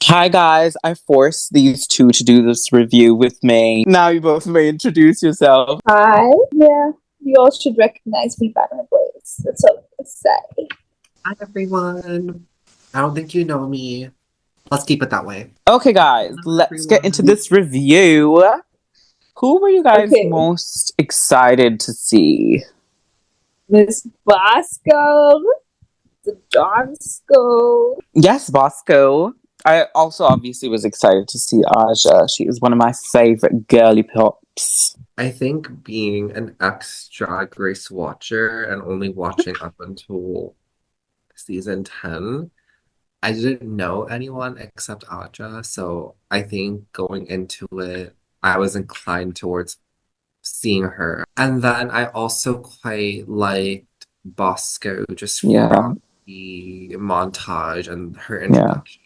Hi guys, I forced these two to do this review with me. Now you both may introduce yourself. Hi. Yeah, you all should recognize me by my voice. That's all I'm gonna say. Hi everyone. I don't think you know me. Let's keep it that way. Okay guys, Hello, let's get into everyone. this review. Who were you guys Okay. most excited to see? Miss Bosco, the Donsko. Yes, Bosco. I also obviously was excited to see Aja. She is one of my favorite girly pops. I think being an ex-Drag Race watcher and only watching up until season 10, I didn't know anyone except Aja, so I think going into it, I was inclined towards seeing her. And then I also quite liked Bosco just from the montage and her introduction.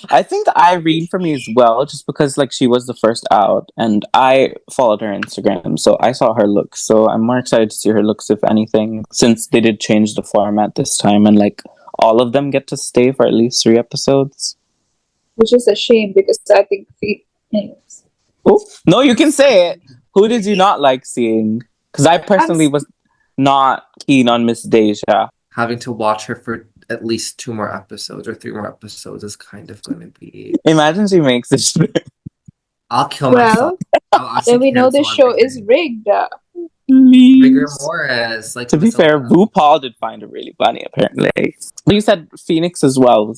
I think Irene for me as well, just because like she was the first out, and I followed her Instagram, so I saw her looks. So I'm more excited to see her looks, if anything, since they did change the format this time, and like all of them get to stay for at least 3 episodes. Which is a shame because I think anyways. Oh no, you can say it. Who did you not like seeing? Because I personally was not keen on Miss Deja. Having to watch her for at least 2 more episodes or 3 more episodes is kind of going to be. Imagine she makes it. I'll kill myself. Well, then we know the show is rigged. Rigor Mortis, like to be fair, RuPaul did find it really funny, apparently. You said Phoenix as well.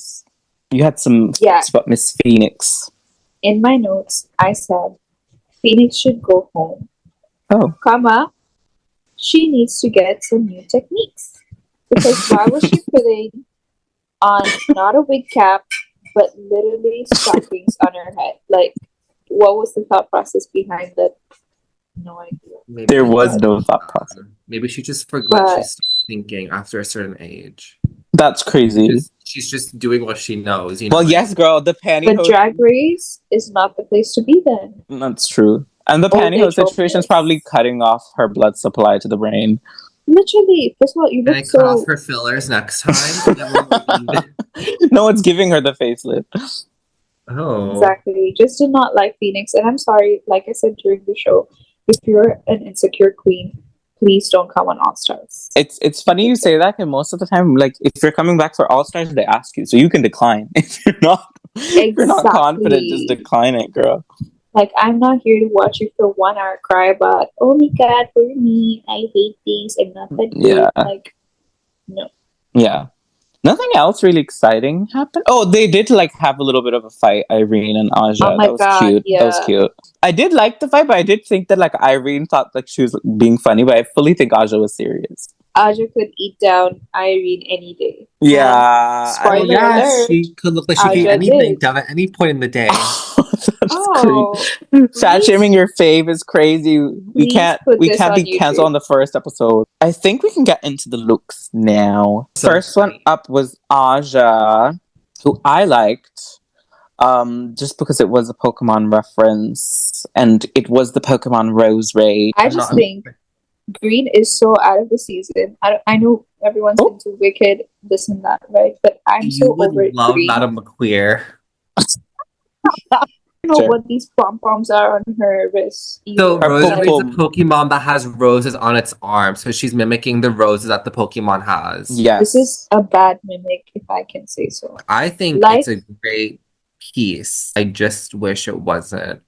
You had some thoughts about Miss Phoenix. In my notes, I said Phoenix should go home. Oh. Comma, she needs to get some new techniques. Because why was she putting on not a wig cap, but literally stockings on her head? Like, what was the thought process behind that? No idea. Maybe there was no thought process. Maybe she just forgot she's thinking after a certain age. That's crazy. She's just doing what she knows. You know? Well, yes, girl. The pantyhose. But Drag Race is not the place to be then. That's true. And the pantyhose situation is probably cutting off her blood supply to the brain. Literally, first of all, you look so. Cut off her fillers next time. No, it's giving her the facelift. Oh, exactly. Just do not like Phoenix, and I'm sorry. Like I said during the show, if you're an insecure queen, please don't come on All Stars. It's funny you say that, because most of the time, like if you're coming back for All Stars, they ask you, so you can decline. If you're not, if you're not confident, just decline it, girl. Like, I'm not here to watch you for 1 hour cry about, oh my god, for me, I hate things, I'm not that good. Like, no. Yeah. Nothing else really exciting happened. Oh, they did like have a little bit of a fight, Irene and Aja. Oh my that was god, cute. yeah. That was cute. I did like the fight, but I did think that like Irene thought like she was being funny, but I fully think Aja was serious. Aja could eat down Irene any day. Yeah. Spoiler alert. She could look like she could eat anything down at any point in the day. That's crazy. Fat shaming your fave is crazy. We can't be canceled on the first episode. I think we can get into the looks now. First one up was Aja, who I liked. Just because it was a Pokemon reference and it was the Pokemon Rose Raid. I just think green is so out of the season. I know everyone's into Wicked, this and that, right? But I'm so over green. Love Madame McQueer. I don't know what these pom-poms are on her wrist. So Rose is a Pokemon that has roses on its arm. So she's mimicking the roses that the Pokemon has. Yes. This is a bad mimic, if I can say so. I think it's a great piece. I just wish it wasn't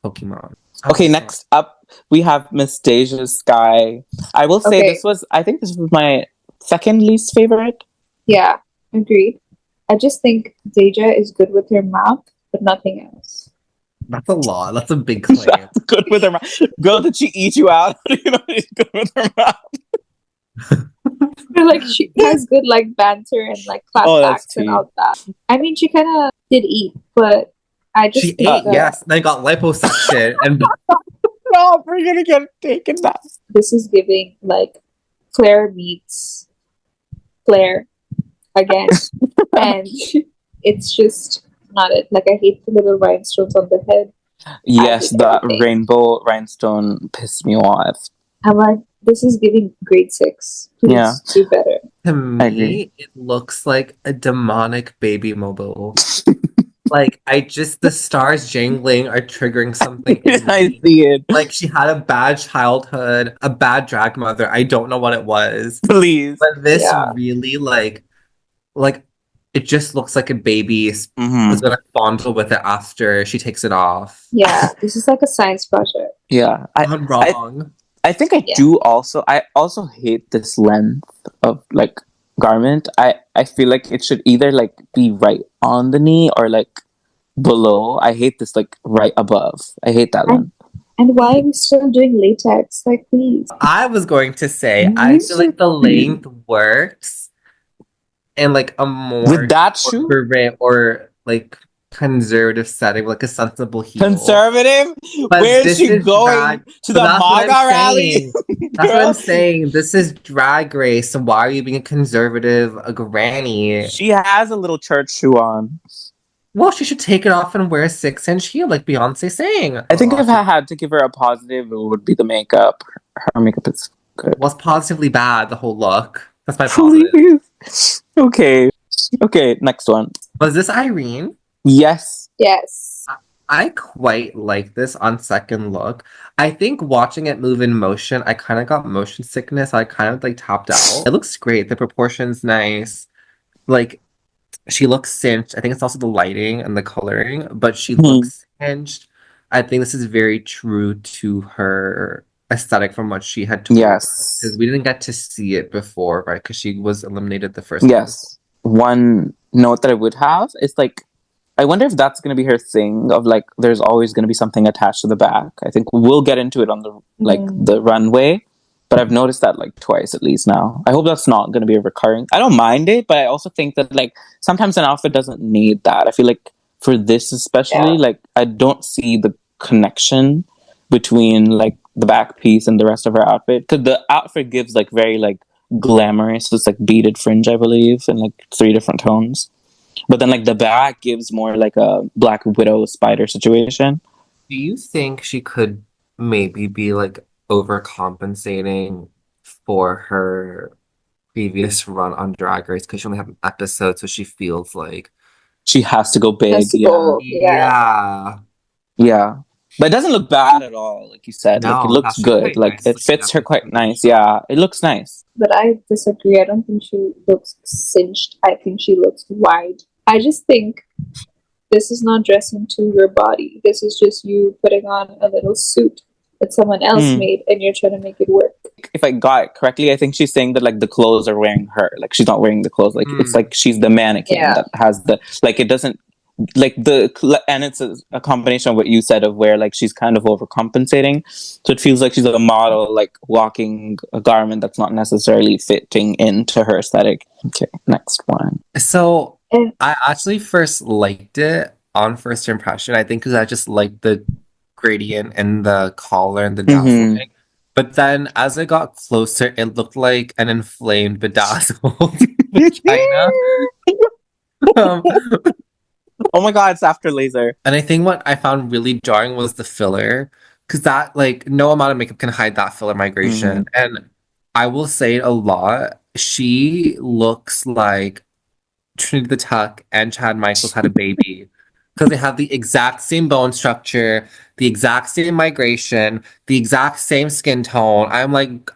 Pokemon. Okay, next up we have Miss Deja Sky. I will say I think this was my second least favorite. Yeah, agreed. I just think Deja is good with her mouth, but nothing else. That's a lot. That's a big claim. That's good with her mouth. Girl, did she eat you out? You know, she's good with her mouth. Like she has good like banter and like clapbacks and all that. I mean, she kind of did eat, but I just she ate. Yes, they got liposuction and. No, we're gonna get taken back. This is giving like Claire meets Claire again, and it's just not it. Like I hate the little rhinestones on the head. Yes, that rainbow rhinestone pissed me off. I'm like, this is giving grade 6. Please do better. To me, it looks like a demonic baby mobile. Like, the stars jangling are triggering something in me. I see it. Like, she had a bad childhood, a bad drag mother. I don't know what it was. Please. But this really, like, it just looks like a baby is gonna fondle with it after she takes it off. Yeah, this is like a science project. Yeah. I'm wrong. I think I do also. I also hate this length of like garment. I feel like it should either like be right on the knee or like below. I hate this like right above. I hate that length. And why are we still doing latex? Like, please. I was going to say, I feel like the length works in like a more with that shoe or like conservative setting, like a sensible heel. Conservative? But where is she going? To the MAGA rally? That's what I'm saying. This is Drag Race. So why are you being a conservative, a granny? She has a little church shoe on. Well, she should take it off and wear a 6-inch heel, like Beyonce saying. I think if I had to give her a positive, it would be the makeup. Her makeup is good. Was positively bad, the whole look. That's my positive. Okay, next one. Was this Irene? Yes. I quite like this on second look. I think watching it move in motion, I kind of got motion sickness. I kind of like tapped out. It looks great. The proportion's nice. Like, she looks cinched. I think it's also the lighting and the coloring, but she looks cinched. I think this is very true to her aesthetic from what she had told us. Because we didn't get to see it before, right? Because she was eliminated the first time. One note that I would have is like, I wonder if that's going to be her thing of like, there's always going to be something attached to the back. I think we'll get into it on the the runway, but I've noticed that like twice at least now. I hope that's not going to be a recurring. I don't mind it, but I also think that like sometimes an outfit doesn't need that. I feel like for this especially, like I don't see the connection between like the back piece and the rest of her outfit, because the outfit gives like very like glamorous. It's like beaded fringe, I believe, in like 3 different tones. But then, like, the back gives more like a Black Widow spider situation. Do you think she could maybe be like overcompensating for her previous run on Drag Race because she only had an episode, so she feels like she has to go big? Yeah. But it doesn't look bad at all, like you said. No, like it looks good. Like nice. It fits her quite nice. Yeah, it looks nice. But I disagree. I don't think she looks cinched. I think she looks wide. I just think this is not dressing to your body. This is just you putting on a little suit that someone else made and you're trying to make it work. If I got it correctly, I think she's saying that like the clothes are wearing her. Like she's not wearing the clothes. Like it's like she's the mannequin that has the, like it doesn't, like the, and it's a combination of what you said of where like she's kind of overcompensating. So it feels like she's a model like walking a garment that's not necessarily fitting into her aesthetic. Okay, next one. So I actually first liked it on first impression. I think because I just liked the gradient and the collar and the dazzling. But then as I got closer, it looked like an inflamed, bedazzled vagina. Oh my god, it's after laser. And I think what I found really jarring was the filler. Because that, like, no amount of makeup can hide that filler migration. And I will say it a lot. She looks like Trinity the Tuck and Chad Michaels had a baby. Because they have the exact same bone structure, the exact same migration, the exact same skin tone. I'm like,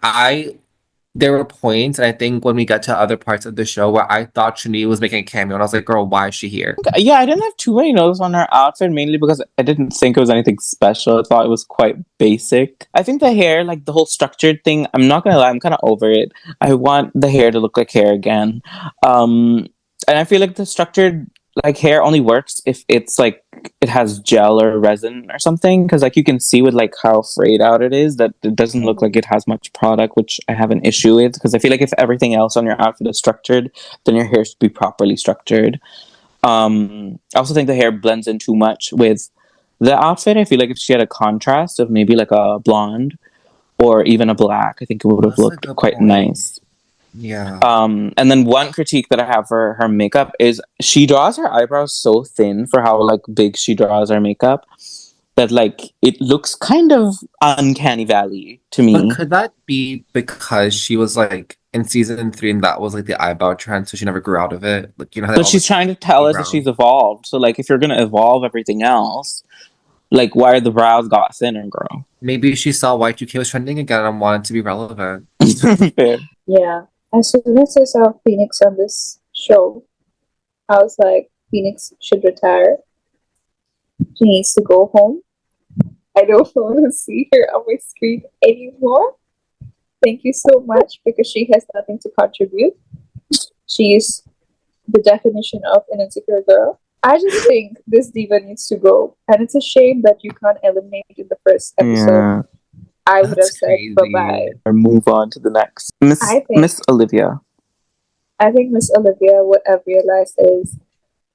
there were points, and I think when we got to other parts of the show where I thought Trinity was making a cameo, and I was like, girl, why is she here? Yeah, I didn't have too many notes on her outfit, mainly because I didn't think it was anything special. I thought it was quite basic. I think the hair, like the whole structured thing, I'm not gonna lie, I'm kind of over it. I want the hair to look like hair again. And I feel like the structured like hair only works if it's like it has gel or resin or something, because like you can see with like how frayed out it is that it doesn't look like it has much product, which I have an issue with, because I feel like if everything else on your outfit is structured, then your hair should be properly structured. I also think the hair blends in too much with the outfit. I feel like if she had a contrast of maybe like a blonde or even a black, I think it would have looked quite nice. Yeah. And then one critique that I have for her makeup is she draws her eyebrows so thin for how like big she draws her makeup that like it looks kind of uncanny valley to me. But could that be because she was like in season 3, and that was like the eyebrow trend, so she never grew out of it. Like, you know how they But all she's trying to tell us that she's evolved. So like, if you're gonna evolve everything else, like, why are the brows got thinner, girl? maybe she saw Y2K was trending again and wanted to be relevant. Fair. Yeah. As soon as I saw Phoenix on this show, I was like, Phoenix should retire. She needs to go home. I don't want to see her on my screen anymore. Thank you so much, because she has nothing to contribute. She's the definition of an insecure girl. I just think this diva needs to go. And it's a shame that you can't eliminate in the first episode. Yeah. I would have said bye-bye. Or move on to the next. Miss Olivia. I think Miss Olivia, what I've realized is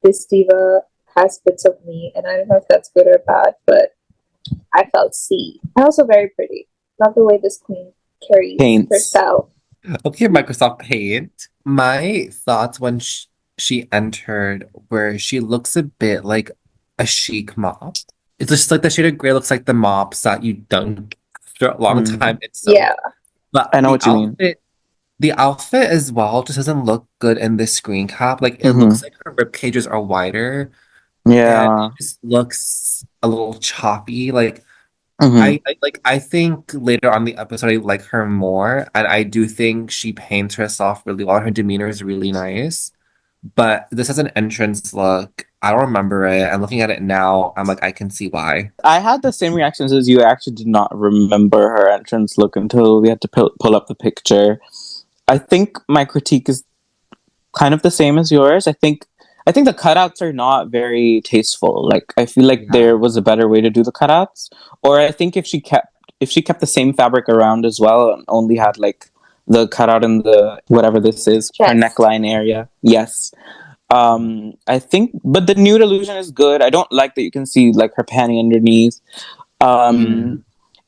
this diva has bits of me, and I don't know if that's good or bad, but I felt C. And also very pretty. Love the way this queen carries herself. Okay, Microsoft Paint. My thoughts when she entered were she looks a bit like a chic mop. It's just like the shade of gray looks like the mops that you dunk for a long time. It's so yeah. But I know what you mean. The outfit as well just doesn't look good in this screen cap. Like it looks like her rib cages are wider. Yeah. And it just looks a little choppy. Like I think later on the episode I like her more, and I do think she paints herself really well. Her demeanor is really nice. But this has an entrance look. I don't remember it. And looking at it now, I'm like, I can see why. I had the same reactions as you. I actually did not remember her entrance look until we had to pull up the picture. I think my critique is kind of the same as yours. I think the cutouts are not very tasteful. Like, I feel like there was a better way to do the cutouts. Or I think if she kept the same fabric around as well and only had like the cutout in the whatever this is, her neckline area. Yes. I think, but the nude illusion is good. I don't like that you can see like her panty underneath.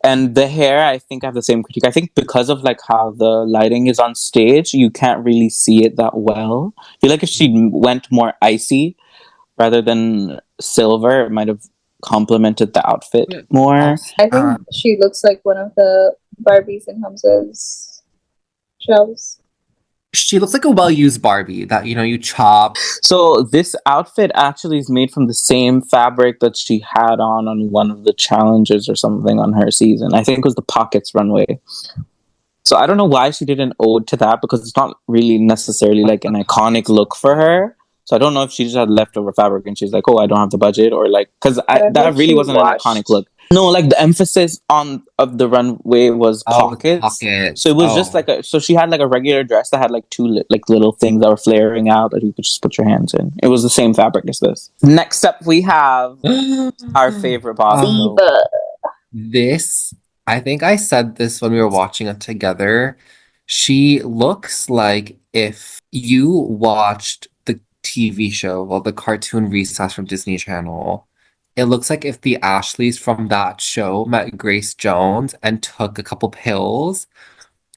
And the hair, I think I have the same critique. I think because of like how the lighting is on stage, you can't really see it that well. I feel like if she went more icy rather than silver, it might have complemented the outfit more. I think she looks like one of the Barbies in Hamza's shows. She looks like a well-used Barbie that, you know, you chop. So this outfit actually is made from the same fabric that she had on one of the challenges or something on her season. I think it was the Pockets runway. So I don't know why she did an ode to that, because it's not really necessarily like an iconic look for her. So I don't know if she just had leftover fabric and she's like, oh, I don't have the budget, or like, because that really wasn't an iconic look. No, like the emphasis of the runway was pockets. So it was just like so she had like a regular dress that had like two like little things that were flaring out that you could just put your hands in. It was the same fabric as this. Next up, we have our favorite boss. This, I think I said this when we were watching it together. She looks like if you watched the TV show, well, the cartoon Recess from Disney Channel. It looks like if the Ashleys from that show met Grace Jones and took a couple pills,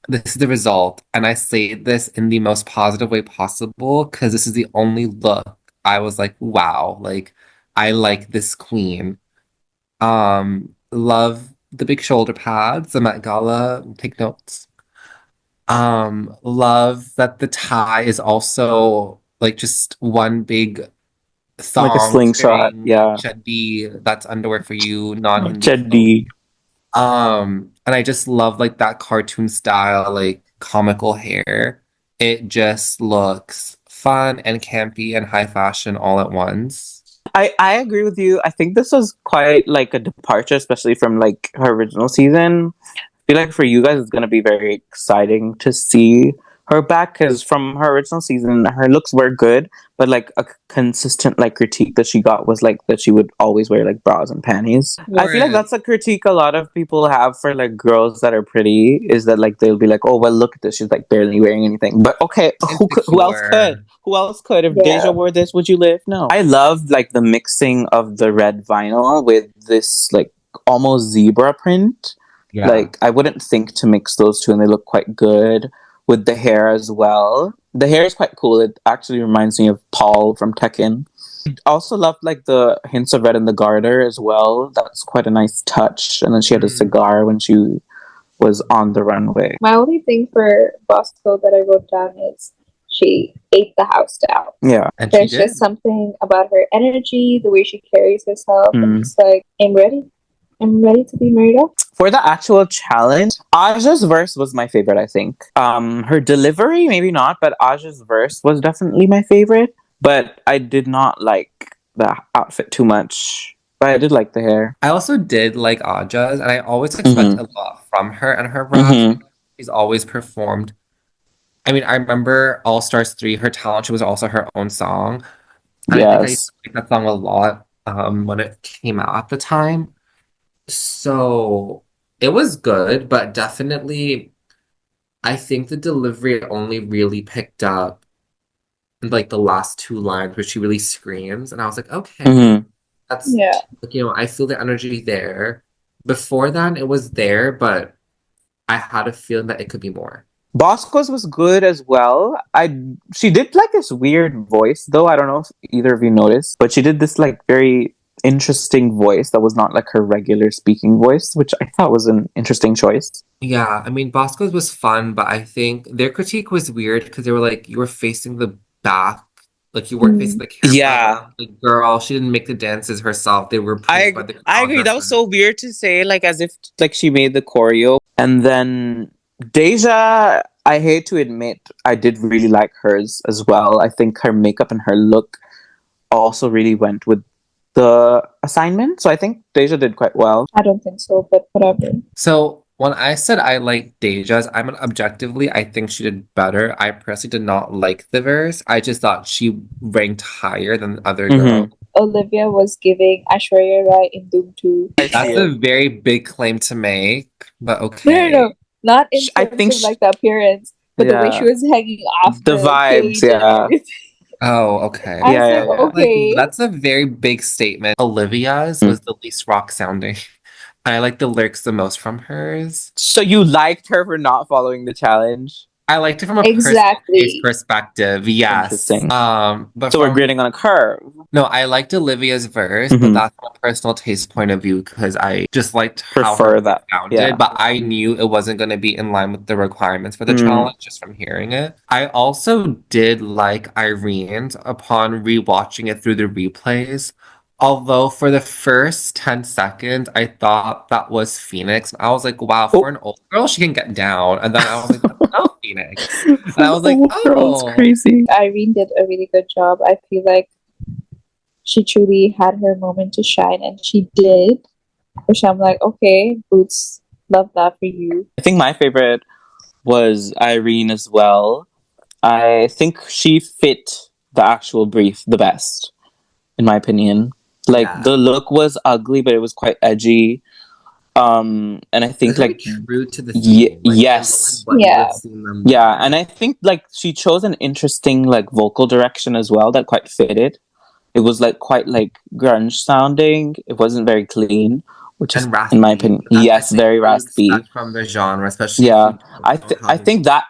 this is the result. And I say this in the most positive way possible because this is the only look I was like, wow, like I like this queen. Love the big shoulder pads, the Met Gala, take notes. Love that the tie is also like just one big thong, like a slingshot, yeah. Shady, that's underwear for you, non-Hindi. Shady. And I just love like that cartoon style, like comical hair. It just looks fun and campy and high fashion all at once. I agree with you. I think this was quite like a departure, especially from like her original season. I feel like for you guys, it's going to be very exciting to see her back, because from her original season, her looks were good, but like a consistent like critique that she got was like that she would always wear like bras and panties. I feel like that's a critique a lot of people have for like girls that are pretty, is that like they'll be like, oh well, look at this, she's like barely wearing anything. But okay, who else could? Who else could? If Deja wore this, would you live? No. I loved like the mixing of the red vinyl with this like almost zebra print. Yeah. Like I wouldn't think to mix those two, and they look quite good. With the hair as well. The hair is quite cool. It actually reminds me of Paul from Tekken. I also loved like the hints of red in the garter as well. That's quite a nice touch. And then she had a cigar when she was on the runway. My only thing for Bosco that I wrote down is she ate the house down. Yeah. And there's just something about her energy, the way she carries herself. And it's like, I'm ready. I'm ready to be married up. For the actual challenge, Aja's verse was my favorite, I think. Her delivery, maybe not, but Aja's verse was definitely my favorite. But I did not like the outfit too much. But I did like the hair. I also did like Aja's, and I always expect a lot from her and her rap. She's always performed. I mean, I remember All Stars 3, her talent, she was also her own song. And I think I used to like that song a lot when it came out at the time. So it was good, but definitely I think the delivery only really picked up in like the last two lines where she really screams. And I was like, okay, that's, like, you know, I feel the energy there. Before that, it was there, but I had a feeling that it could be more. Bosco's was good as well. She did like this weird voice though. I don't know if either of you noticed, but she did this like very interesting voice that was not like her regular speaking voice, which I thought was an interesting choice. Yeah, I mean Bosco's was fun, but I think their critique was weird because they were like, you were facing the back, like you weren't facing the camera. Yeah. Like, girl, she didn't make the dances herself. They were placed by the I agree. That was so weird to say, like as if like she made the choreo. And then Deja, I hate to admit, I did really like hers as well. I think her makeup and her look also really went with the assignment. So I think Deja did quite well. I don't think so, but whatever. So when I said I like Deja's, I mean objectively, I think she did better. I personally did not like the verse. I just thought she ranked higher than the other girls. Olivia was giving Aishwarya Rai in Doom 2. That's a very big claim to make, but okay. No. Not in terms of like the appearance, but the way she was hanging off the vibes, yeah. Oh, okay. Yeah. Okay. Like, that's a very big statement. Olivia's was the least rock sounding. I like the lyrics the most from hers. So you liked her for not following the challenge? I liked it from a personal taste perspective, yes. Interesting. But so we're grading on a curve. No, I liked Olivia's verse, but that's from a personal taste point of view because I just liked how her that sounded. Yeah. But I knew it wasn't going to be in line with the requirements for the challenge just from hearing it. I also did like Irene's upon rewatching it through the replays. Although for the first 10 seconds, I thought that was Phoenix. I was like, wow, for an old girl, she can get down. And then I was like, that's not Phoenix. And I was like, oh, that's crazy. Irene did a really good job. I feel like she truly had her moment to shine, and she did. Which I'm like, okay, Boots, love that for you. I think my favorite was Irene as well. I think she fit the actual brief the best, in my opinion. Like the look was ugly, but it was quite edgy. And I think like true to the theme. Yes. Yeah. And I think like she chose an interesting like vocal direction as well that quite fitted. It was like quite like grunge sounding. It wasn't very clean, which is raspy, in my opinion. Yes, very raspy. From the genre, especially. Yeah. I think that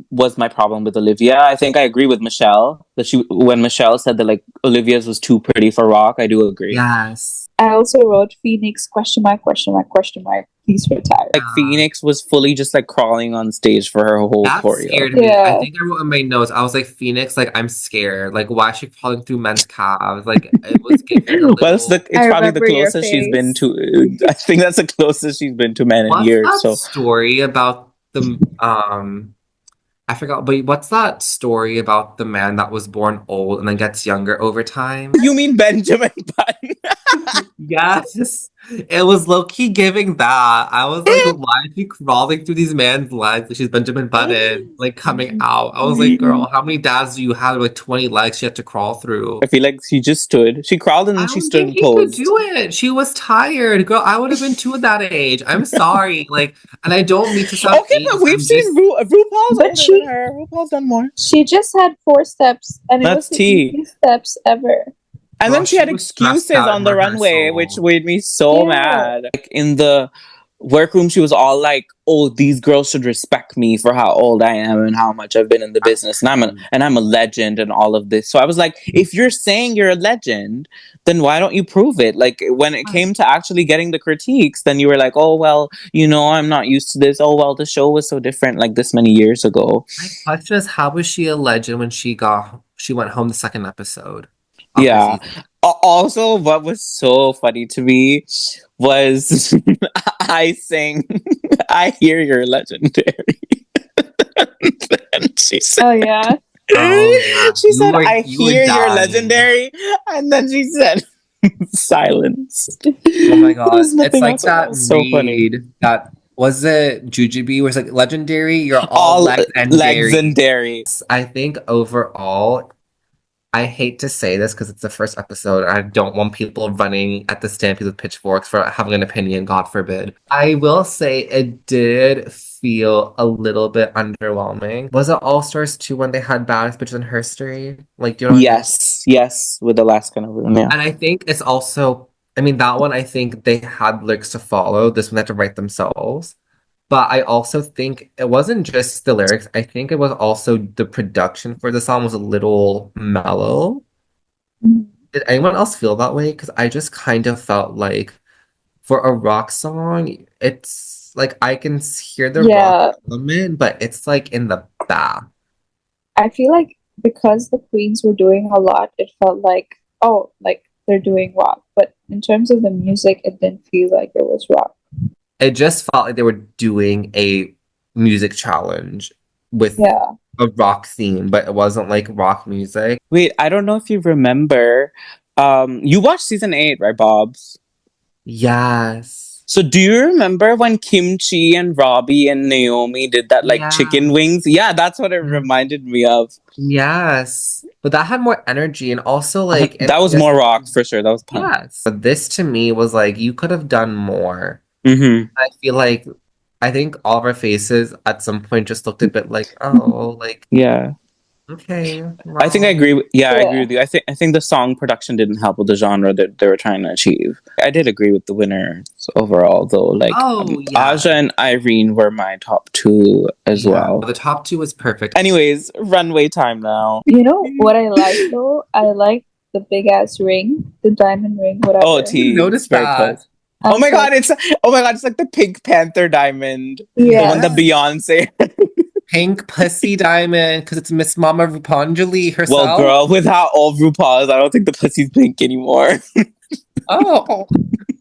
was my problem with Olivia. I think I agree with Michelle that when Michelle said that like Olivia's was too pretty for rock, I do agree. Yes. I also wrote Phoenix ? Please retire. Like Phoenix was fully just like crawling on stage for her whole choreo. Scared me. I think I wrote in my notes. I was like, Phoenix, like I'm scared. Like why is she crawling through men's calves? Like it was giving a little... Well, it's probably the closest she's been to. I think that's the closest she's been to men in years. What's that story about the I forgot, but what's that story about the man that was born old and then gets younger over time? You mean Benjamin Button? Yes. It was low-key giving that. I was like, why is she crawling through these men's legs? Like she's Benjamin Button, like coming out. I was like, girl, how many dads do you have? Like 20 legs she had to crawl through. I feel like she just stood. She crawled and then she stood and posed. She could do it. She was tired. Girl, I would have been too at that age. I'm sorry. Like, and I don't mean to sound okay, but we've seen RuPaul's older than her. RuPaul's done more. She just had 4 steps, and it was the easiest steps ever. And then she had excuses on the runway, which made me so mad. Like in the workroom, she was all like, "Oh, these girls should respect me for how old I am and how much I've been in the business, and I'm a legend and all of this." So I was like, if you're saying you're a legend, then why don't you prove it? Like when it came to actually getting the critiques, then you were like, "Oh well, I'm not used to this. Oh well, the show was so different like this many years ago." My question is, how was she a legend when she went home the second episode of the Yeah. season? Also, what was so funny to me was I sang, "I hear you're legendary." And she said, Oh yeah. Oh yeah, she said, "I you were hear you're dying. legendary," and then she said, "Silence." Oh my There god, was it's nothing like else. It that was so funny. read that was it Jujubee where it's like legendary. You're all All legendary. legendary. I think overall, I hate to say this because it's the first episode. I don't want people running at the stampede with pitchforks for having an opinion, God forbid. I will say it did feel a little bit underwhelming. Was it All Stars 2 when they had Baddest Bitches in History? Like, do you know what I mean? Yes, with the last kind of room. Yeah. And I think it's also, I mean, that one, I think they had lyrics to follow. This one they had to write themselves. But I also think it wasn't just the lyrics. I think it was also the production for the song was a little mellow. Did anyone else feel that way? Because I just kind of felt like for a rock song, it's like I can hear the rock Yeah. element, but it's like in the back. I feel like because the queens were doing a lot, it felt like, oh, like they're doing rock. But in terms of the music, it didn't feel like it was rock. It just felt like they were doing a music challenge with Yeah. a rock theme, but it wasn't like rock music. Wait, I don't know if you remember. You watched season 8, right, Bobs? Yes. So do you remember when Kimchi and Robbie and Naomi did that like Yeah. chicken wings? Yeah, that's what it reminded me of. Yes. But that had more energy and also like That was more rock for sure. That was punk. yes. But this to me was like you could have done more. Mm-hmm. I feel like I think all of our faces at some point just looked a bit like, oh, like Yeah. okay. I think I Well, agree. I agree Yeah. with you. I think the song production didn't help with the genre that they were trying to achieve. I did agree with the winners overall, though. Like yeah. Aja and Irene were my top 2 as well. The top 2 was perfect. Anyways, runway time now. You know what I like though? I like the big ass ring, the diamond ring, whatever. Oh, T. Noticed Very that. close. Oh my god, it's like the Pink Panther diamond. Yeah. The one that Beyonce. Pink pussy diamond because it's Miss Mama Rupanjali herself. Well, girl, with how old RuPaul is, I don't think the pussy's pink anymore. Oh,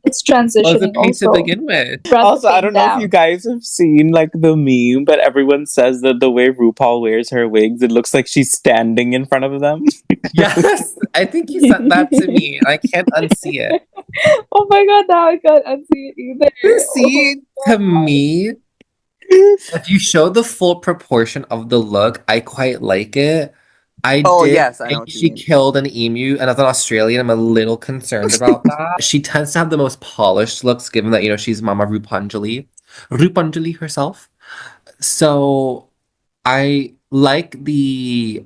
it's transitioning. was it pink also. to begin with? Also, I don't know if you guys have seen like the meme, but everyone says that the way RuPaul wears her wigs, it looks like she's standing in front of them. Yes, I think you sent that to me, and I can't unsee it. Oh my god, now I can't unsee it either. You see, to me, if you show the full proportion of the look, I quite like it. I yes, I know think what you she mean. killed an emu, and as an Australian, I'm a little concerned about that. She tends to have the most polished looks, given that, she's Mama Rupanjali herself. So I like the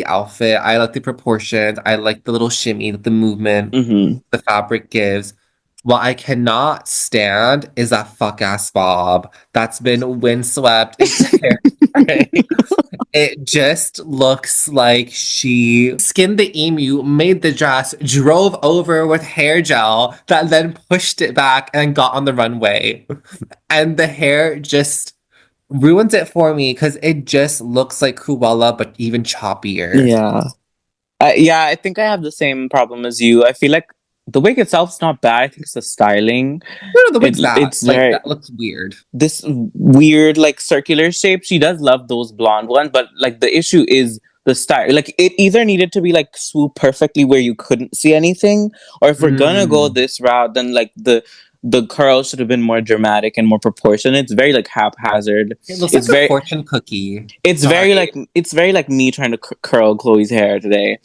outfit. I like the proportions. I like the little shimmy that the movement, the fabric gives. What I cannot stand is that fuck ass bob that's been windswept into hairspray. It just looks like she skinned the emu, made the dress, drove over with hair gel, that then pushed it back and got on the runway. And the hair just ruins it for me because it just looks like Cruella, but even choppier. Yeah. I think I have the same problem as you. I feel like the wig itself's not bad. I think it's the styling. No, the wig's that. It's like, very that looks weird. this weird like circular shape. She does love those blonde ones, but like the issue is the style. Like it either needed to be like swoop perfectly where you couldn't see anything, or if we're gonna go this route, then like the curl should have been more dramatic and more proportionate. It's very like haphazard. It looks like a fortune cookie. It's very like me trying to curl Chloe's hair today.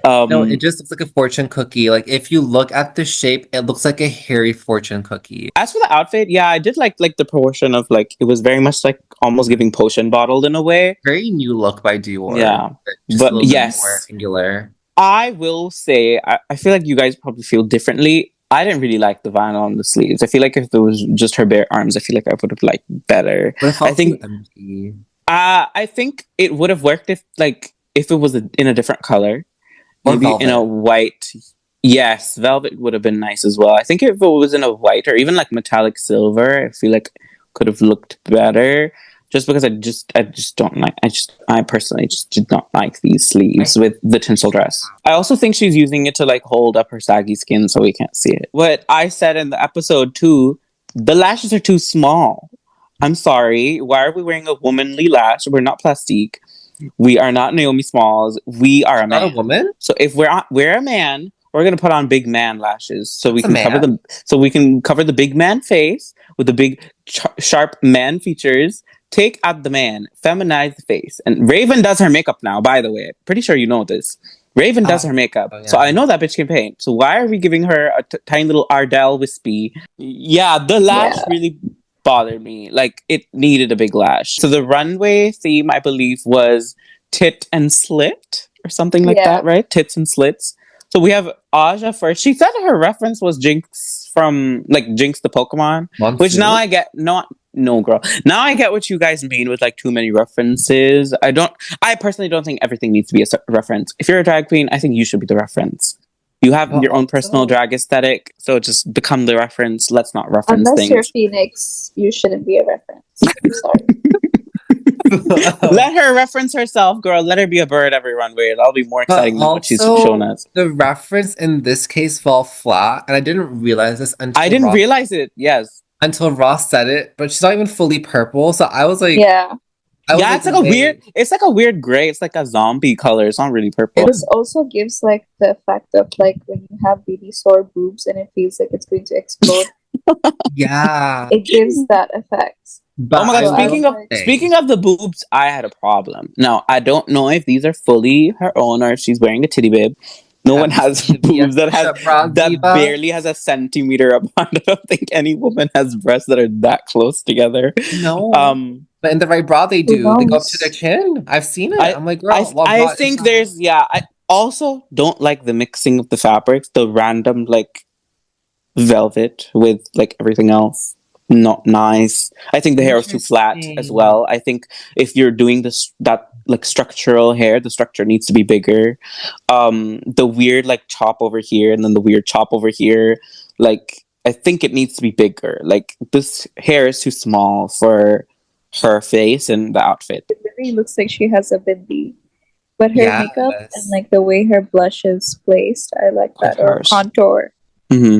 No, it just looks like a fortune cookie. Like if you look at the shape, it looks like a hairy fortune cookie. As for the outfit, yeah, I did like the proportion of like it was very much like almost giving potion bottled in a way. Very new look by Dior. Yeah, just but a little yes, bit more angular. I will say I feel like you guys probably feel differently. I didn't really like the vinyl on the sleeves. I feel like if it was just her bare arms, I feel like I would have liked better. But it felt I think too empty. I think it would have worked if it was in a different color, maybe in a white. Yes, velvet would have been nice as well. I think if it was in a white or even like metallic silver, I feel like could have looked better. Just because I just don't like. I personally just did not like these sleeves with the tinsel dress. I also think she's using it to like hold up her saggy skin so we can't see it. What I said in the episode too, the lashes are too small. I'm sorry. Why are we wearing a womanly lash? We're not plastique. We are not Naomi Smalls. We are a man. Not a woman. So if we're a man, we're gonna put on big man lashes so we can cover them. So we can cover the big man face with the big sharp man features. Take out the man, feminize the face. And Raven does her makeup now, by the way. Pretty sure you know this. Raven does her makeup. Oh, yeah. So I know that bitch can paint. So why are we giving her a tiny little Ardell wispy? Yeah, the lash really bothered me. Like, it needed a big lash. So the runway theme, I believe, was tit and slit or something like that, right? Tits and slits. So we have Aja first. She said her reference was Jinx from, like, Jinx the Pokemon. Which now I get. No, girl. Now I get what you guys mean with, like, too many references. I personally don't think everything needs to be a reference. If you're a drag queen, I think you should be the reference. You have your own personal drag aesthetic, so just become the reference. Let's not reference things. Unless you're Phoenix, you shouldn't be a reference. I'm sorry. Let her reference herself, girl. Let her be a bird every runway. That'll be more exciting than what she's shown us. The reference in this case fell flat, and I didn't realize this until realize it. Yes, until Ross said it. But she's not even fully purple, so I was like, it's like a weird. It's like a weird gray. It's like a zombie color. It's not really purple. It also gives like the effect of like when you have really sore boobs and it feels like it's going to explode. Yeah, it gives that effect. But oh my god! Speaking of the boobs, I had a problem. Now I don't know if these are fully her own or if she's wearing a titty bib. No one has boobs that barely has a centimeter apart. I don't think any woman has breasts that are that close together. No. But in the right bra, they do. They go up to their chin. I've seen it. I'm like, girl. I think there's I also don't like the mixing of the fabrics. The random like velvet with like everything else. Not nice. I think the hair is too flat as well. I think if you're doing that like structural hair, the structure needs to be bigger. The weird like chop over here and then the weird chop over here, like I think it needs to be bigger. Like this hair is too small for her face and the outfit. It really looks like she has a bindi. But her makeup and like the way her blush is placed, I like that. Or contour.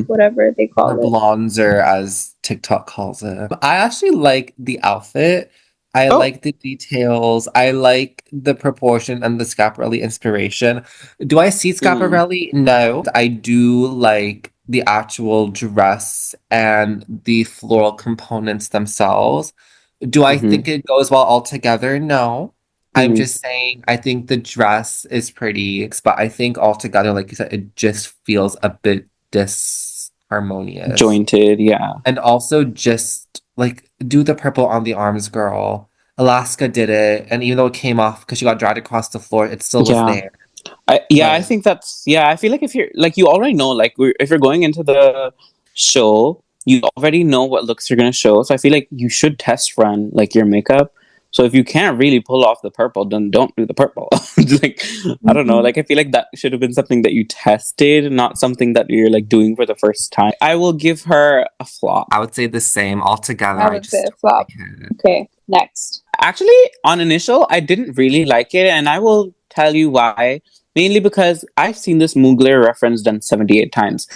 Whatever they call it. Blonzer, as TikTok calls it. I actually like the outfit. I like the details. I like the proportion and the Schiaparelli inspiration. Do I see Schiaparelli? No. I do like the actual dress and the floral components themselves. Do I think it goes well all together? No. I'm just saying, I think the dress is pretty, but I think altogether, like you said, it just feels a bit disharmonious. Jointed, yeah. And also just, like, do the purple on the arms, girl. Alaska did it, and even though it came off because she got dragged across the floor, it still was there. I think that's, I feel like if you're, like, you already know, like, if you're going into the show, you already know what looks you're going to show, so I feel like you should test run, like, your makeup. So if you can't really pull off the purple, then don't do the purple. Like, I don't know. Like, I feel like that should have been something that you tested, not something that you're, like, doing for the first time. I will give her a flop. I would say the same altogether. I would say a flop. Okay, next. Actually, on initial, I didn't really like it, and I will tell you why. Mainly because I've seen this Mugler reference done 78 times.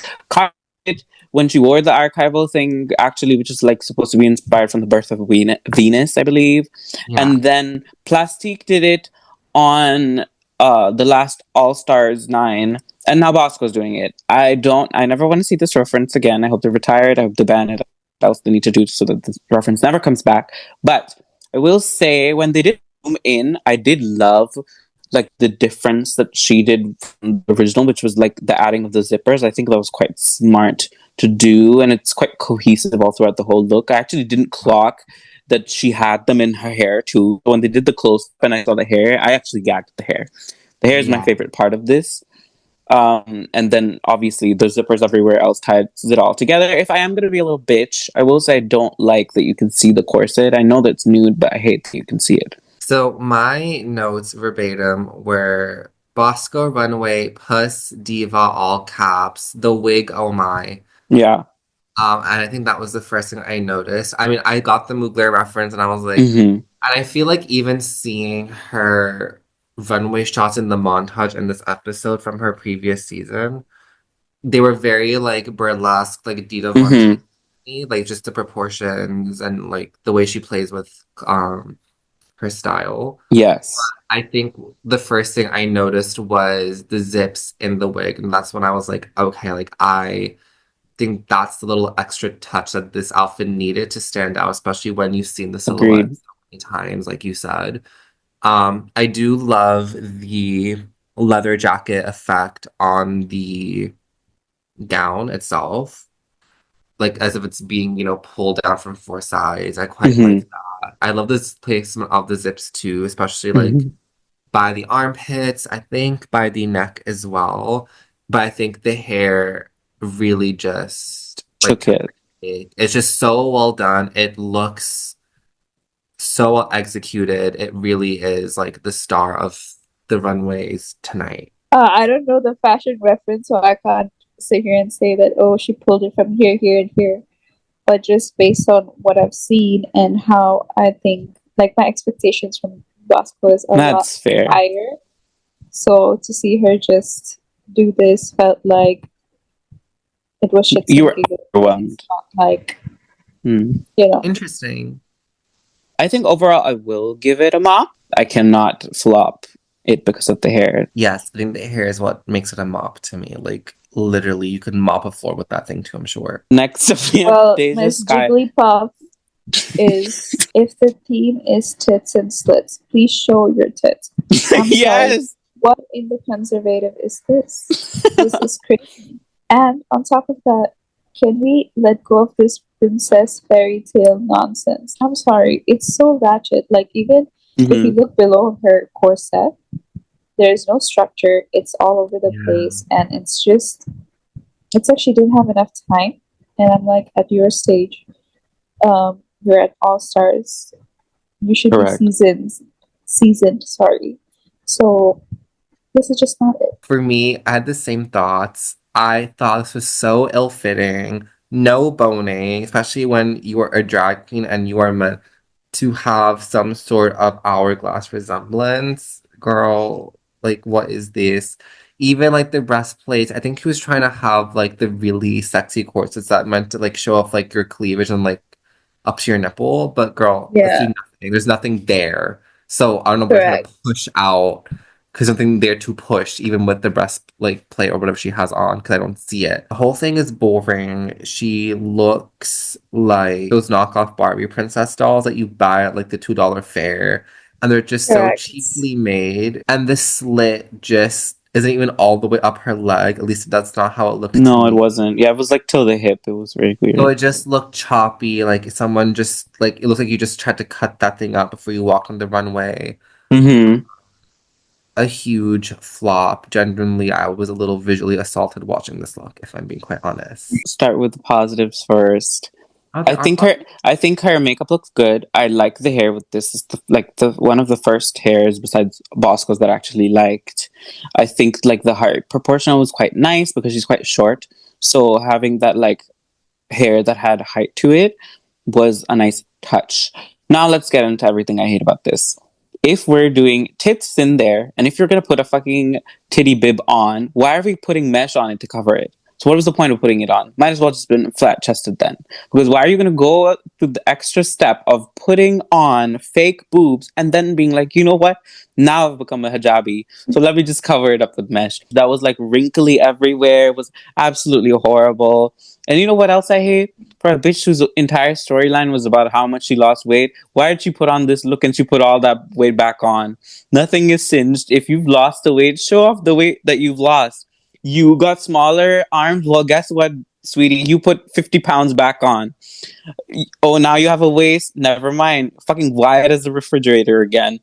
When she wore the archival thing, actually, which is like supposed to be inspired from the birth of Venus, I believe. Yeah. And then Plastique did it on the last All Stars 9, and now Bosco's doing it. I never want to see this reference again. I hope they're retired. I hope they ban it. What else they need to do so that this reference never comes back. But I will say, when they did zoom in, I did love like the difference that she did from the original, which was like the adding of the zippers. I think that was quite smart to do, and it's quite cohesive all throughout the whole look. I actually didn't clock that she had them in her hair too. When they did the close up and I saw the hair, I actually gagged the hair. The hair is my favorite part of this. And then obviously the zippers everywhere else ties it all together. If I am going to be a little bitch, I will say I don't like that you can see the corset. I know that's nude, but I hate that you can see it. So my notes verbatim were Bosco runway, puss, diva, all caps, the wig, oh my. Yeah. And I think that was the first thing I noticed. I mean, I got the Mugler reference and I was like, Mm-hmm. and I feel like even seeing her runway shots in the montage in this episode from her previous season, they were very like burlesque, like Dita Von Mm-hmm. Teese, like just the proportions and like the way she plays with her style. Yes. I think the first thing I noticed was the zips in the wig, and that's when I was like, okay, like I think that's the little extra touch that this outfit needed to stand out, especially when you've seen the silhouette Agreed. so many times, like you said. I do love the leather jacket effect on the gown itself, like as if it's being, pulled down from four sides. I quite like Mm-hmm. that. I love this placement of the zips too, especially like Mm-hmm. by the armpits, I think by the neck as well. But I think the hair really just like Took took it. the cake. It's just so well done. It looks so well executed. It really is like the star of the runways tonight. I don't know the fashion reference, so I can't sit here and say that, oh, she pulled it from here, here, and here. But just based on what I've seen and how I think, like, my expectations from Bosco is a lot That's fair. higher. So to see her just do this felt like it was shit You were sinking. overwhelmed. It's not like, Mm. Interesting. I think overall I will give it a mop. I cannot flop it because of the hair. Yes, I think the hair is what makes it a mop to me. Like literally, you could mop a floor with that thing too, I'm sure. Next up, we have well, Deja Miss Sky. Jigglypuff is if the theme is tits and slits, please show your tits. I'm Yes. sorry. What in the conservative is this? This is crazy. And on top of that, can we let go of this princess fairy tale nonsense? I'm sorry, it's so ratchet. Like, even if you look below her corset, there's no structure, it's all over the place, and it's like she didn't have enough time. And I'm like, at your stage, you're at All Stars, you should Correct. be seasoned, sorry. So this is just not it. For me, I had the same thoughts. I thought this was so ill-fitting, no boning, especially when you are a drag queen and you are meant to have some sort of hourglass resemblance. Girl, like, what is this? Even like the breastplates, I think he was trying to have like the really sexy corsets that meant to like show off like your cleavage and like up to your nipple. But girl, I see Yeah, nothing. There's nothing there. So I don't know if they're trying to correct. push out because something there to push, even with the breast like plate or whatever she has on, because I don't see it. The whole thing is boring. She looks like those knockoff Barbie princess dolls that you buy at like the $2 fair, and they're just so Correct. cheaply made. And the slit just isn't even all the way up her leg. At least that's not how it looked to No, it me. wasn't. Yeah, it was like till the hip. It was very So weird. it just looked choppy, like someone just like it looks like you just tried to cut that thing up before you walk on the runway. Mm-hmm. A huge flop. Genuinely, I was a little visually assaulted watching this look, if I'm being quite honest. Start with the positives first. Oh, I there are think her makeup looks good. I like the hair with this. Is the one of the first hairs besides Bosco's that I actually liked. I think like the height proportional was quite nice because she's quite short. So having that like hair that had height to it was a nice touch. Now let's get into everything I hate about this. If we're doing tits in there, and if you're gonna put a fucking titty bib on, why are we putting mesh on it to cover it? So what was the point of putting it on? Might as well just been flat chested then. Because why are you gonna go to the extra step of putting on fake boobs and then being like, you know what? Now I've become a hijabi, so let me just cover it up with mesh. That was like wrinkly everywhere. It was absolutely horrible. And you know what else I hate? For a bitch whose entire storyline was about how much she lost weight, why did she put on this look and she put all that weight back on? Nothing is singed. If you've lost the weight, show off the weight that you've lost. You got smaller arms. Well, guess what, sweetie? You put 50 pounds back on. Oh, now you have a waist? Never mind. Fucking wide as the refrigerator again.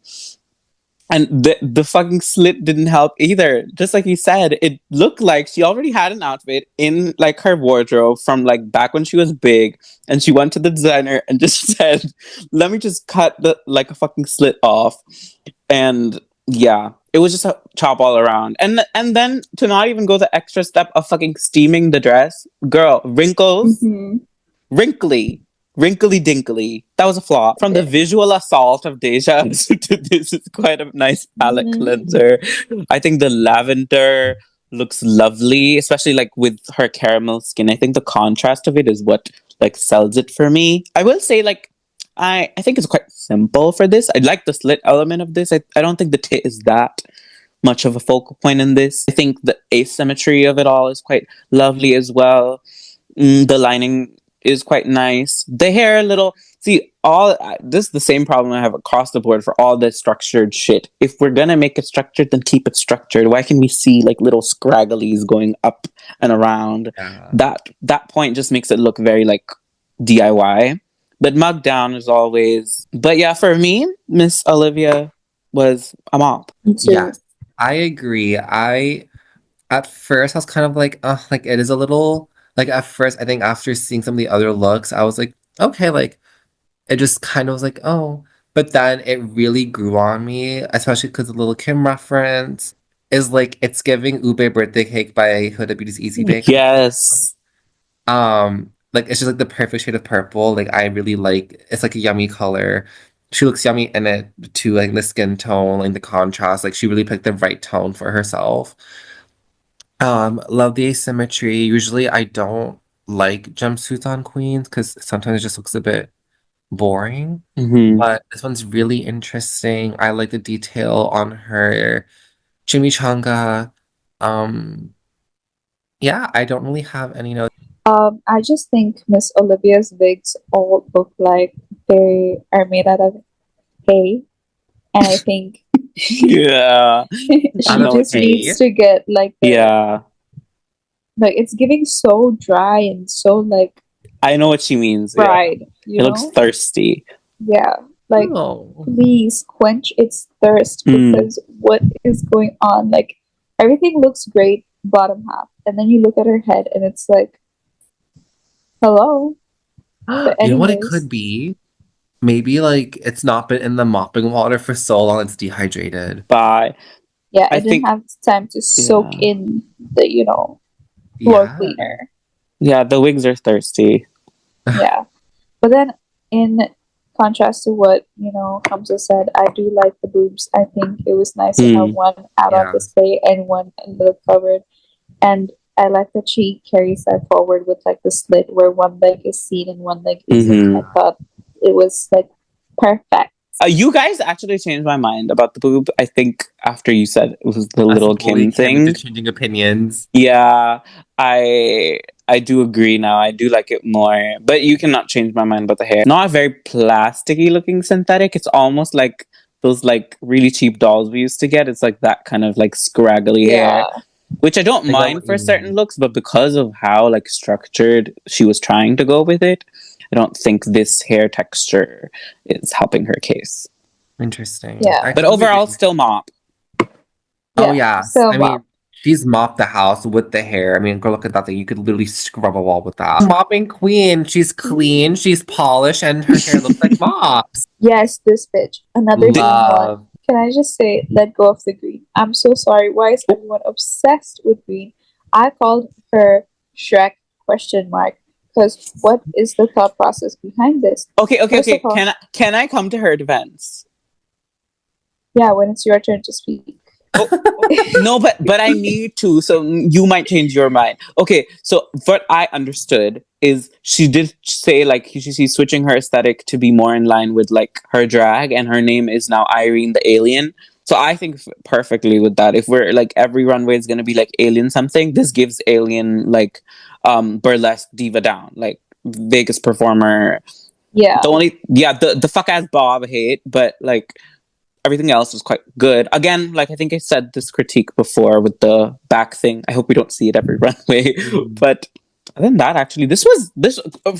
And the fucking slit didn't help either. Just like you said, it looked like she already had an outfit in like her wardrobe from like back when she was big, and she went to the designer and just said, "Let me just cut the like a fucking slit off." And yeah, it was just a chop all around. And then to not even go the extra step of fucking steaming the dress, girl, wrinkles, wrinkly. Wrinkly dinkly. That was a flaw. From the visual assault of Deja to this is quite a nice palette cleanser. I think the lavender looks lovely, especially like with her caramel skin. I think the contrast of it is what like sells it for me. I will say like I think it's quite simple for this. I like the slit element of this. I don't think the tit is that much of a focal point in this. I think the asymmetry of it all is quite lovely as well. The lining is quite nice. The hair, a little. See, this is the same problem I have across the board for all this structured shit. If we're gonna make it structured, then keep it structured. Why can we see like little scragglies going up and around? Yeah. That point just makes it look very like DIY. But mug down as always. But yeah, for me, Miss Olivia was a mop. Yes, I agree. At first I was kind of like it is a little like at first I think after seeing some of the other looks, I was like, okay, like it just kind of was like, oh, but then it really grew on me, especially because the Little Kim reference is like it's giving Ube birthday cake by Huda Beauty's Easy Bake. Yes. Like it's just like the perfect shade of purple. Like I really like it's like a yummy color. She looks yummy in it too, like the skin tone, like the contrast. Like she really picked the right tone for herself. Love the asymmetry. Usually I don't like jumpsuits on queens because sometimes it just looks a bit boring. But this one's really interesting. I like the detail on her chimichanga. Yeah, I don't really have any notes. I just think Miss Olivia's wigs all look like they are made out of hay, and I think Yeah. she just needs to get like like it's giving so dry and so like I know what she means. Fried, it looks thirsty. Yeah, like please quench its thirst because what is going on? Like everything looks great bottom half, and then you look at her head and it's like, hello. You know what it could be? Maybe like it's not been in the mopping water for so long it's dehydrated. Bye. Yeah, I didn't have time to soak in the, floor cleaner. Yeah, the wigs are thirsty. Yeah. But then in contrast to what, Hamza said, I do like the boobs. I think it was nice to have one out on display and one a little covered. And I like that she carries that forward with like the slit where one leg is seen and one leg isn't. I thought it was like perfect. You guys actually changed my mind about the boob. I think after you said it was the Little Kim thing. Changing opinions. Yeah, I do agree now. I do like it more. But you cannot change my mind about the hair. Not a very plasticky looking synthetic. It's almost like those like really cheap dolls we used to get. It's like that kind of like scraggly hair. Which I don't mind for certain looks, but because of how like structured she was trying to go with it, I don't think this hair texture is helping her case. Interesting. Yeah. But overall, still mop. Oh, yeah. I mean, she's mopped the house with the hair. I mean, go look at that thing. You could literally scrub a wall with that. Mopping queen. She's clean, she's polished, and her hair looks like mops. Yes, this bitch. Another one. Can I just say, let go of the green? I'm so sorry. Why is everyone obsessed with green? I called her Shrek ? Because what is the thought process behind this? Okay. All, can I come to her defense? Yeah, when it's your turn to speak. No, but I need to, so you might change your mind. Okay, so what I understood is she did say like she's switching her aesthetic to be more in line with like her drag, and her name is now Irene the Alien. So I think perfectly with that. If we're like every runway is gonna be like Alien something, this gives Alien like burlesque diva down, like Vegas performer. Yeah. The fuck ass Bob I hate, but like everything else was quite good. Again, like I think I said this critique before with the back thing. I hope we don't see it every runway, but Other than that, actually, this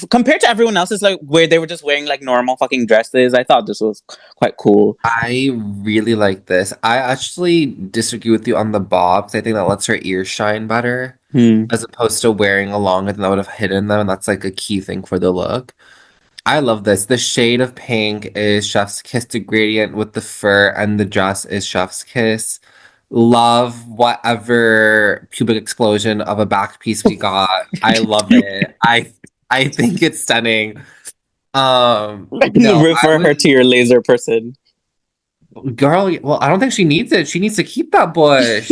compared to everyone else's, like where they were just wearing like normal fucking dresses. I thought this was quite cool. I really like this. I actually disagree with you on the bob because I think that lets her ears shine better as opposed to wearing a longer than that would have hidden them. And that's like a key thing for the look. I love this. The shade of pink is Chef's Kiss. The gradient with the fur and the dress is Chef's Kiss. Love whatever pubic explosion of a back piece we got. I love it. I think it's stunning. No, Refer her to your laser person. girl, well, I don't think she needs it. She needs to keep that bush.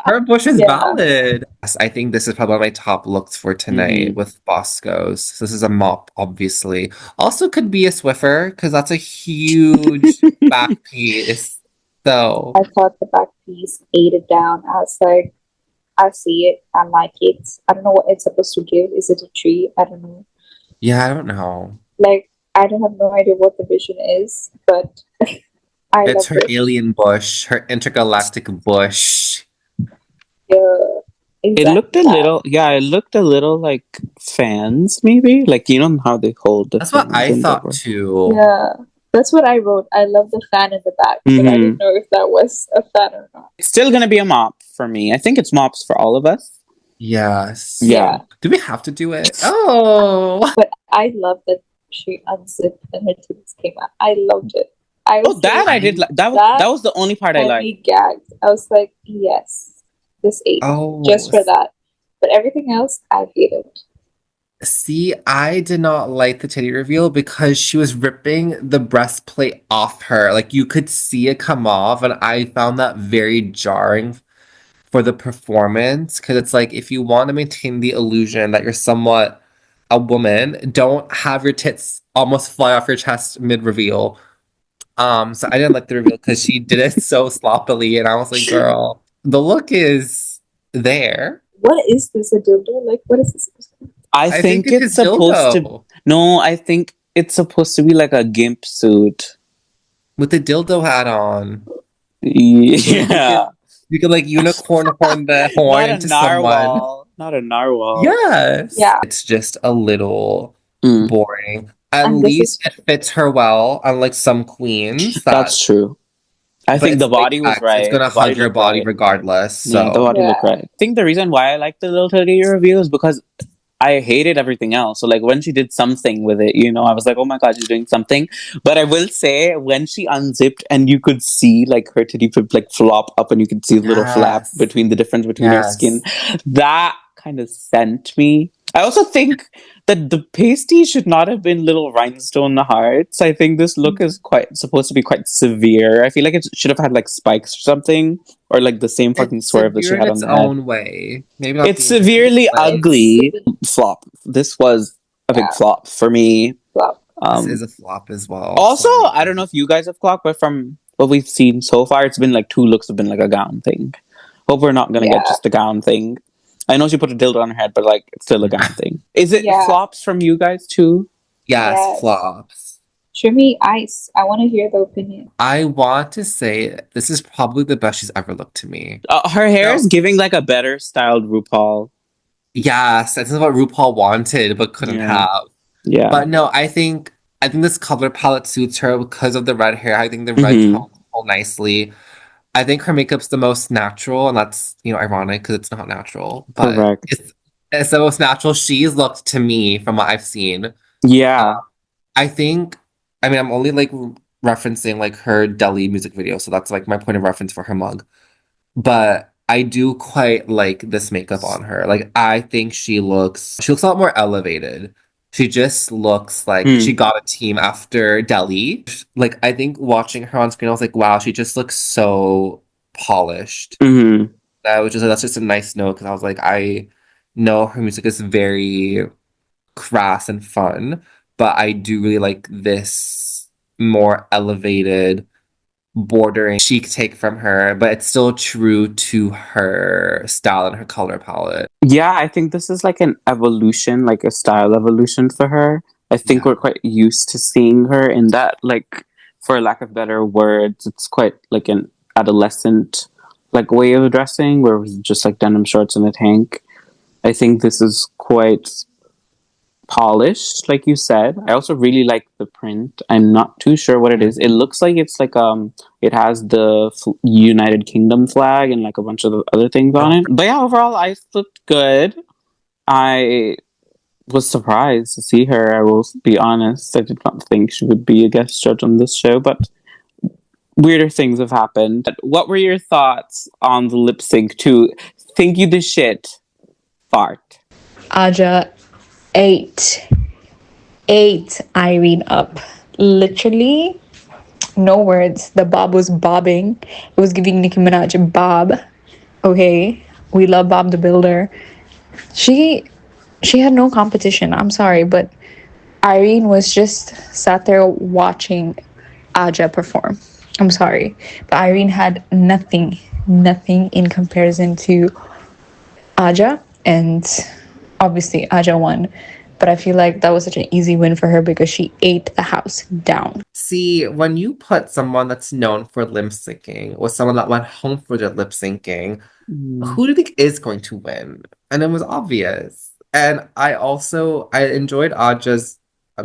Her bush is valid. Yes, I think this is probably one of my top looks for tonight with Bosco's. So this is a mop, obviously. Also could be a Swiffer, because that's a huge back piece. So I thought the back piece ate it down. I was like, I see it. I like it. I don't know what it's supposed to give. Is it a tree? I don't know. yeah, I don't know. Like, I don't have no idea what the vision is, but It's her alien bush, her intergalactic bush. Yeah, exactly. It looked a little like fans, maybe. Like, you know how they hold the That's what I thought too. Yeah, that's what I wrote. I love the fan in the back, but I didn't know if that was a fan or not. It's still gonna be a mop for me. I think it's mops for all of us. Yes. Yeah. Do we have to do it? Oh. But I love that she unzipped and her titties came out. I loved it. I did. That was the only part I liked. Me gagged. I was like, yes, this ate just for that. But everything else, I hated. See, I did not like the titty reveal because she was ripping the breastplate off her. Like you could see it come off, and I found that very jarring for the performance. Because it's like if you want to maintain the illusion that you're somewhat a woman, don't have your tits almost fly off your chest mid-reveal. So I didn't like the reveal because she did it so sloppily, and I was like, girl, the look is there. What is this, a dildo? Like, what is this? I think it's supposed to. No, I think it's supposed to be like a gimp suit with the dildo hat on. Yeah, you could like unicorn horn the horn into someone. Not a narwhal. Yes. Yeah. It's just a little boring. At least it fits her well, unlike some queens. That's true. I think the body was right. It's gonna hug your body regardless. So. Yeah, the body looked right. I think the reason why I like the little titty reveal is because I hated everything else. So like when she did something with it, you know, I was like, oh my god, she's doing something. But I will say when she unzipped and you could see like her titty like flop up and you could see a little flap between the difference between her skin, that kind of sent me. I also think that the pasty should not have been little rhinestone hearts. I think this look is supposed to be quite severe. I feel like it should have had like spikes or something, or like the same fucking swerve that she had on the head. Own way. Maybe not it's severely ugly. Flop. This was a big flop for me. Flop. This is a flop as well. Also, I don't know if you guys have clocked, but from what we've seen so far, it's been like 2 looks have been like a gown thing. Hope we're not gonna get just a gown thing. I know she put a dildo on her head, but like it's still a gown thing. Is it flops from you guys too? Yes, flops. Show me ice. I want to hear the opinion. I want to say this is probably the best she's ever looked to me. Her hair is giving like a better styled RuPaul. Yes, this is what RuPaul wanted but couldn't have. Yeah. But no, I think this color palette suits her because of the red hair. I think the red tone nicely. I think her makeup's the most natural, and that's, you know, ironic because it's not natural. But correct. It's the most natural she's looked to me from what I've seen. Yeah. I mean, I'm only like referencing like her Deli music video, so that's like my point of reference for her mug. But I do quite like this makeup on her. Like I think she looks a lot more elevated. She just looks like she got a team after Deli. Like I think watching her on screen, I was like, wow, she just looks so polished. That was just that's just a nice note because I was like, I know her music is very crass and fun, but I do really like this more elevated, bordering chic take from her, but it's still true to her style and her color palette. Yeah, I think this is like an evolution, like a style evolution for her. I think we're quite used to seeing her in that, like, for lack of better words, it's quite like an adolescent like way of dressing where it was just like denim shorts and a tank. I think this is quite polished, like you said. I also really like the print. I'm not too sure what it is. It looks like it's like it has the United Kingdom flag and like a bunch of other things on it. But yeah, overall, I looked good. I was surprised to see her. I will be honest. I did not think she would be a guest judge on this show, but weirder things have happened. What were your thoughts on the lip sync to "Think You the Shit" fart? Aja ate Irene up. Literally, no words. The bob was bobbing. It was giving Nicki Minaj a bob. Okay, we love Bob the Builder. She had no competition. I'm sorry, but Irene was just sat there watching Aja perform. I'm sorry, but Irene had nothing in comparison to Aja, and obviously Aja won. But I feel like that was such an easy win for her because she ate the house down. See, when you put someone that's known for lip syncing with someone that went home for their lip syncing, who do you think is going to win? And it was obvious. And I enjoyed Aja's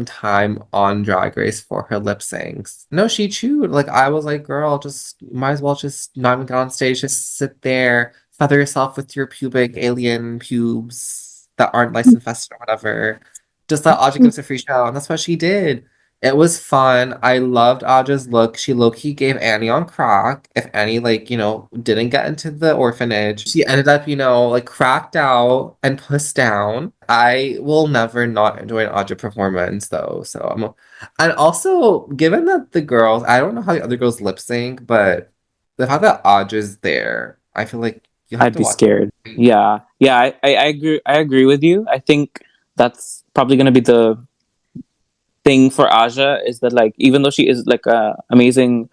time on Drag Race for her lip syncs. No, she chewed. Like I was like, girl, just might as well just not even get on stage, just sit there, feather yourself with your pubic alien pubes that aren't lice infested or whatever. Just let Aja give us a free show. And that's what she did. It was fun. I loved Aja's look. She low-key gave Annie on crack. If Annie, like, didn't get into the orphanage, she ended up, like cracked out and pussed down. I will never not enjoy an Aja performance though. And also, given that the girls, I don't know how the other girls lip sync, but the fact that Aja's there, I feel like you have I'd to be watch scared. it. Yeah. I agree. I agree with you. I think that's probably going to be the thing for Aja is that like even though she is like a amazing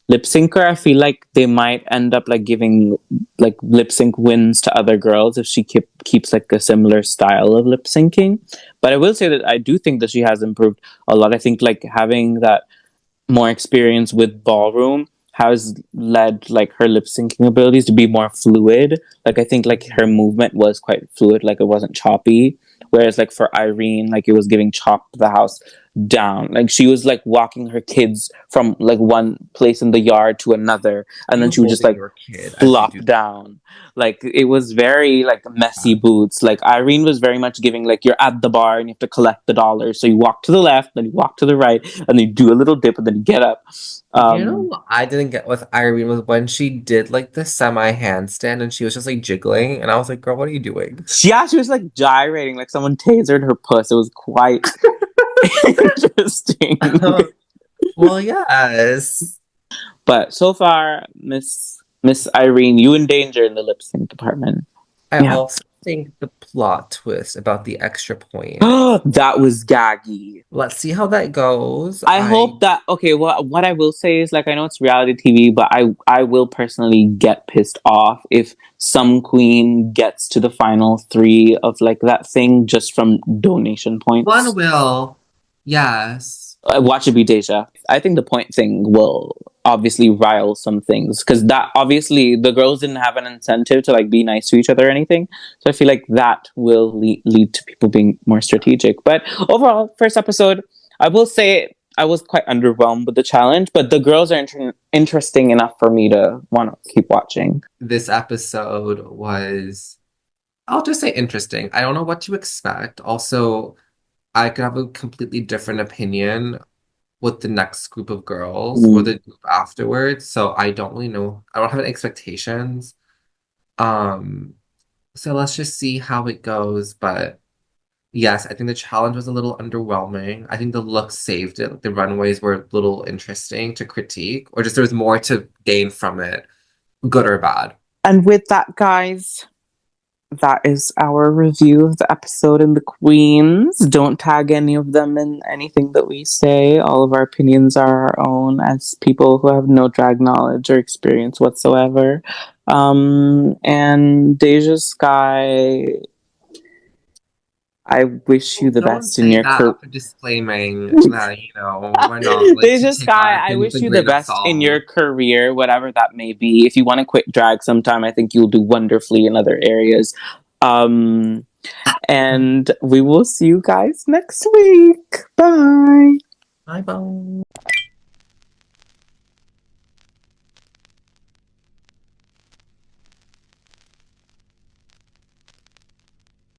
lip syncer, I feel like they might end up like giving like lip sync wins to other girls if she keeps like a similar style of lip syncing. But I will say that I do think that she has improved a lot. I think like having that more experience with ballroom has led like her lip syncing abilities to be more fluid. Like I think like her movement was quite fluid, like it wasn't choppy. Whereas like for Irene, like it was giving chop the house down. Like she was like walking her kids from like one place in the yard to another, and then You she would just holding like your kid as you flop do down. Like it was very like messy boots. Like Irene was very much giving like you're at the bar and you have to collect the dollars. So you walk to the left, then you walk to the right, and then you do a little dip, and then you get up. What I didn't get with Irene was when she did like the semi handstand and she was just like jiggling, and I was like, "Girl, what are you doing?" Yeah, she was like gyrating, like someone tasered her puss. It was quite interesting. Well, yes. But so far, Miss Irene, you in danger in the lip sync department. I Yeah. also think the plot twist about the extra point. That was gaggy. Let's see how that goes. I hope that okay. Well, what I will say is like I know it's reality TV, but I will personally get pissed off if some queen gets to the final three of like that thing just from donation points. One will, yes. Watch it be Deja. I think the point thing will obviously rile some things because that obviously the girls didn't have an incentive to like be nice to each other or anything. So I feel like that will lead to people being more strategic. But overall, first episode, I will say I was quite underwhelmed with the challenge, but the girls are interesting enough for me to want to keep watching. This episode was, I'll just say interesting. I don't know what to expect. Also, I could have a completely different opinion with the next group of girls or the group afterwards. So I don't really know. I don't have any expectations. So let's just see how it goes. But yes, I think the challenge was a little underwhelming. I think the looks saved it. Like the runways were a little interesting to critique, or just there was more to gain from it, good or bad. And with that, guys, that is our review of the episode and the queens. Don't tag any of them in anything that we say. All of our opinions are our own as people who have no drag knowledge or experience whatsoever. And Deja Sky, I wish you the best in your career. Disclaiming that, we're not like Deja Sky, I wish you the best in your career, whatever that may be. If you want to quit drag sometime, I think you'll do wonderfully in other areas. And we will see you guys next week. Bye. Bye bye.